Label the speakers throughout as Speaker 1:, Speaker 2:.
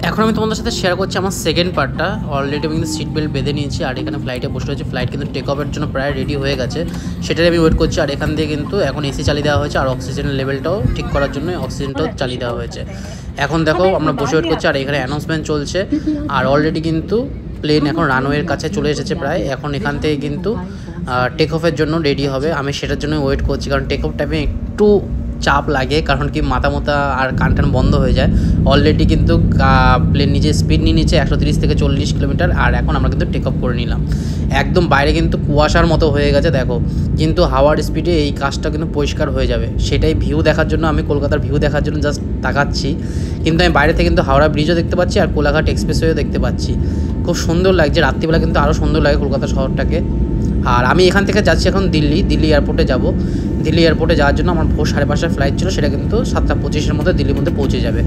Speaker 1: এখন আমি তোমাদের সাথে শেয়ার করছি আমার সেকেন্ড পার্টটা। অলরেডি আমি কিন্তু সিট বেল্ট বেঁধে নিয়েছি আর এখানে ফ্লাইটে বসে রয়েছে। ফ্লাইট কিন্তু টেক অফের জন্য প্রায় রেডি হয়ে গেছে, সেটাই আমি ওয়েট করছি। আর এখান দিয়ে কিন্তু এখন এসি চালিয়ে দেওয়া হয়েছে আর অক্সিজেনের লেভেলটাও ঠিক করার জন্য অক্সিজেনটাও চালিয়ে দেওয়া হয়েছে। এখন দেখো আমরা বসে ওয়েট করছি আর এখানে অ্যানাউন্সমেন্ট চলছে। আর অলরেডি কিন্তু প্লেন এখন রানওয়ের কাছে চলে এসেছে প্রায়। এখন এখান থেকে কিন্তু টেক অফের জন্য রেডি হবে। আমি সেটার জন্য ওয়েট করছি, কারণ টেক অফ টাইমে একটু চাপ লাগে, কারণ কি মাথা আর কান বন্ধ হয়ে যায়। অলরেডি কিন্তু প্লেন নিজে স্পিড নিয়ে নিচ্ছে 130 থেকে 40 কিলোমিটার। আর এখন আমরা কিন্তু টেক অফ করে নিলাম। একদম বাইরে কিন্তু কুয়াশার মতো হয়ে গেছে দেখো, কিন্তু হাওয়ার স্পিডে এই কাজটা কিন্তু পরিষ্কার হয়ে যাবে। সেটাই ভিউ দেখার জন্য আমি কলকাতার ভিউ দেখার জন্য জাস্ট তাকাচ্ছি। কিন্তু আমি বাইরে থেকে কিন্তু হাওড়া ব্রিজও দেখতে পাচ্ছি আর কোলাঘাট এক্সপ্রেসওয়েও দেখতে পাচ্ছি। খুব সুন্দর লাগছে, রাত্রিবেলা কিন্তু আরও সুন্দর লাগে কলকাতা শহরটাকে। আর আমি এখান থেকে যাচ্ছি এখন দিল্লি এয়ারপোর্টে যাব। দিল্লি এয়ারপোর্টে যাওয়ার জন্য আমার ভোর 5:30 ফ্লাইট ছিল, সেটা কিন্তু 7:25 মধ্যে দিল্লির মধ্যে পৌঁছে যাবে।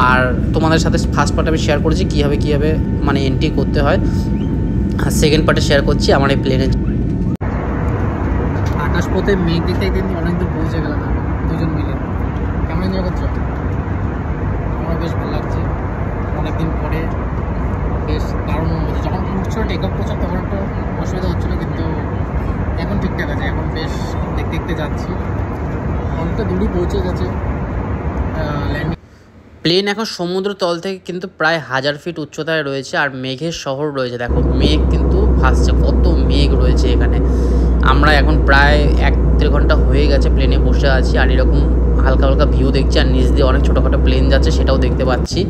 Speaker 1: আর তোমাদের সাথে ফার্স্ট পার্ট আমি শেয়ার করেছি কীভাবে মানে এন্ট্রি করতে হয়, আর সেকেন্ড পার্টে শেয়ার করছি আমার এই প্লেনে। আকাশপথে মেঘ দেখতে কিন্তু অনেক দূর পৌঁছে গেলাম দুজন মিলে। কেমন এনজয় করছো? আমার বেশ ভালো লাগছে, অনেকদিন পরে বেশ দারুণ হচ্ছে। যখন উঠছিল টেক অফ করছো তখন একটু অসুবিধা হচ্ছিলো, কিন্তু এখন ঠিকঠাক আছে। এখন বেশ দেখতে যাচ্ছি, অনেকটা দূরই পৌঁছে গেছে ল্যান্ডিং। প্লেন এখন সমুদ্র তল থেকে কিন্তু প্রায় 1000 ফিট উচ্চতায় রয়েছে আর মেঘের শহর রয়েছে। দেখো মেঘ কিন্তু ভাসছে, কত মেঘ রয়েছে এখানে। আমরা এখন প্রায় 1-1.5 ঘন্টা হয়ে গেছে প্লেনে বসে আছি আর এরকম হালকা হালকা ভিউ দেখছি। আর নিচ দিয়ে অনেক ছোটোখাটো প্লেন যাচ্ছে, সেটাও দেখতে পাচ্ছি।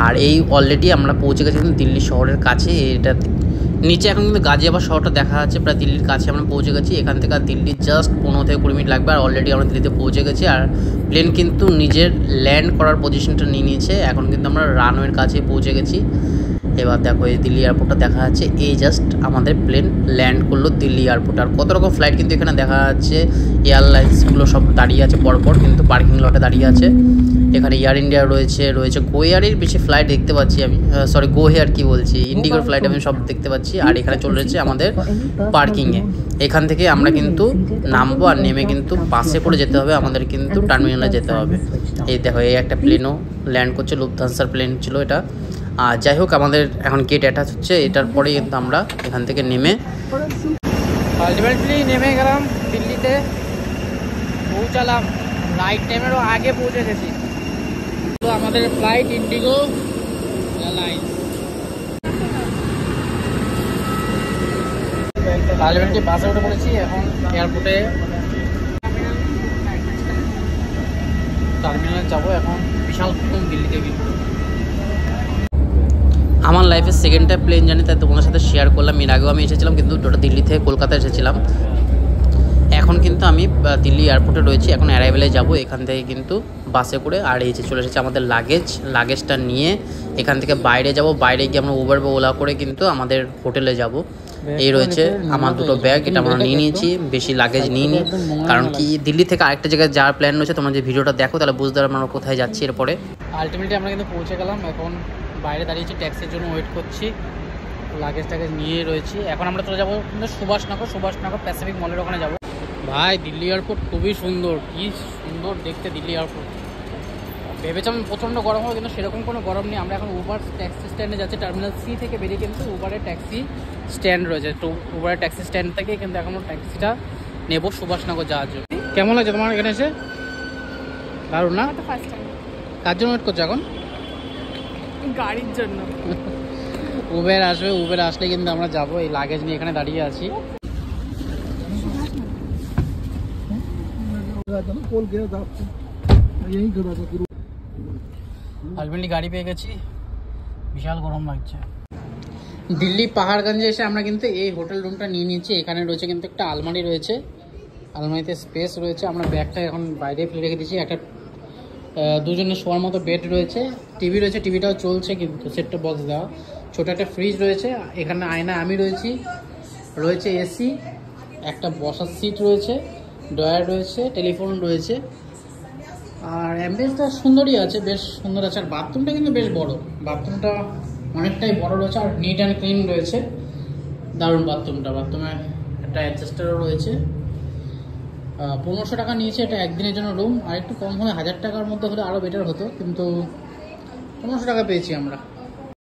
Speaker 1: আর এই অলরেডি আমরা পৌঁছে গেছি কিন্তু দিল্লি শহরের কাছে। এটা নিচে এখন কিন্তু গাজিয়াবাদ শহরটা দেখা যাচ্ছে, প্রায় দিল্লির কাছে আমরা পৌঁছে গেছি। এখান থেকে আর দিল্লি জাস্ট 15 থেকে 20 মিনিট লাগবে। আর অলরেডি আমরা দিল্লিতে পৌঁছে গেছি আর প্লেন কিন্তু নিজের ল্যান্ড করার পজিশনটা নিয়ে নিয়েছে। এখন কিন্তু আমরা রানওয়ের কাছে পৌঁছে গেছি। এবার দেখো এই দিল্লি এয়ারপোর্টটা দেখা যাচ্ছে, এই জাস্ট আমাদের প্লেন ল্যান্ড করলো দিল্লি এয়ারপোর্ট। আর কত রকম ফ্লাইট কিন্তু এখানে দেখা যাচ্ছে, এয়ারলাইন্সগুলো সব দাঁড়িয়ে আছে পরপর, কিন্তু পার্কিং লটে দাঁড়িয়ে আছে। এখানে এয়ার ইন্ডিয়া রয়েছে গো এয়ারের বেশি ফ্লাইট দেখতে পাচ্ছি আমি, সরি গো এয়ার কি বলছি, ইন্ডিগোর ফ্লাইট আমি সব দেখতে পাচ্ছি। আর এখানে চলে এসেছে আমাদের পার্কিংয়ে। এখান থেকে আমরা কিন্তু নামবো আর নেমে কিন্তু বাসে করে যেতে হবে, আমাদের কিন্তু টার্মিনালে যেতে হবে। এই দেখো এই একটা প্লেনও ল্যান্ড করছে, লুফথানসার প্লেন ছিল এটা। আর যাই হোক আমাদের এখন গেট অ্যাটাচ হচ্ছে, এটার পরেই কিন্তু আমরা এখান থেকে নেমে আলটিমেটলি নেমে গেলাম দিল্লিতে, পৌঁছালাম। রাইট টাইমেরও আগে পৌঁছে গেছি। তো আমাদের ফ্লাইট ইন্ডিগো এয়ারলাইন্স। আলটিমেটলি বাসে উঠে পড়েছি, এখন এয়ারপোর্টে টার্মিনালে যাবো। এখন বিশাল দিল্লিতে কিন্তু আমার লাইফের সেকেন্ড টাইম প্লেন জার্নি, তাই তোমাদের সাথে শেয়ার করলাম। এর আগেও আমি এসেছিলাম, কিন্তু ওটা দিল্লি থেকে কলকাতা এসেছিলাম। এখন কিন্তু আমি দিল্লি এয়ারপোর্টে রয়েছি, এখন অ্যারাইভেলে যাব। এখান থেকে কিন্তু বাসে করে আর এই যে চলে এসেছে আমাদের লাগেজটা নিয়ে এখান থেকে বাইরে যাব। বাইরে গিয়ে আমরা উবার বা ওলা করে কিন্তু আমাদের হোটেলে যাব। এই রয়েছে আমার দুটো ব্যাগ, এটা আমরা নিয়ে নিয়েছি, বেশি লাগেজ নিইনি। কারণ কি দিল্লি থেকে আরেকটা জায়গায় যাওয়ার প্ল্যান রয়েছে, তোমরা যে ভিডিওটা দেখো তাহলে বুঝতে পারবে আমরা কোথায় যাচ্ছি। এরপরে আলটিমেটলি আমরা কিন্তু পৌঁছে গেলাম। এখন বাইরে দাঁড়িয়েছি, ট্যাক্সির জন্য ওয়েট করছি। লাগেজ নিয়ে রয়েছি। এখন আমরা চলে যাবো কিন্তু সুভাষনগর প্যাসিফিক মলের ওখানে যাবো। ভাই দিল্লি এয়ারপোর্ট খুবই সুন্দর, কি সুন্দর দেখতে দিল্লি এয়ারপোর্ট। ভেবেছিলাম প্রচণ্ড গরম হবে, কিন্তু সেরকম কোনো গরম নেই। আমরা এখন উবার ট্যাক্সি স্ট্যান্ডে যাচ্ছি। টার্মিনাল সি থেকে বেরিয়ে কিন্তু উবারের ট্যাক্সি স্ট্যান্ড রয়েছে, তো উবারের ট্যাক্সি স্ট্যান্ড থেকে কিন্তু এখন ট্যাক্সিটা নেবো সুভাষনগর যাওয়ার জন্য। কেমন লাগছে তোমার এখানে এসে? দারুণ না? কার জন্য ওয়েট করছো এখন?
Speaker 2: গাড়ির জন্য।
Speaker 1: উবের আসবে, উবের আসলে কিন্তু আমরা যাবো। এই লাগেজ নিয়ে এখানে দাঁড়িয়ে আছি। আলটিমেটলি গাড়ি পেয়ে গেছি, বিশাল গরম লাগছে। দিল্লি পাহাড়গঞ্জে এসে আমরা কিন্তু এই হোটেল রুমটা নিয়ে নিয়েছি। এখানে রয়েছে কিন্তু একটা আলমারি রয়েছে, আলমারিতে স্পেস রয়েছে। আমরা ব্যাগটা এখন বাইরে ফেলে রেখে দিয়েছি। একটা দুজনের শোয়ার মতো বেড রয়েছে, টিভি রয়েছে, টিভিটাও চলছে কিন্তু সেট বক্স দেওয়া। ছোটো একটা ফ্রিজ রয়েছে, এখানে আয়না আমি রয়েছে এসি, একটা বসার সিট রয়েছে, ড্রয়ার রয়েছে, টেলিফোন রয়েছে। আর অ্যাম্বিয়েন্সটা সুন্দরই আছে, বেশ সুন্দর আছে। আর বাথরুমটা কিন্তু বেশ বড়, বাথরুমটা অনেকটাই বড় রয়েছে আর নিট অ্যান্ড ক্লিন রয়েছে। দারুণ বাথরুমটা, বাথরুমে একটা অ্যাডজাস্টারও রয়েছে। 1500 টাকা নিয়েছে এটা একদিনের জন্য রুম। আর একটু কম হলে 1000 টাকার মধ্যে হলে আরও বেটার হতো, কিন্তু 1500 টাকা পেয়েছি আমরা।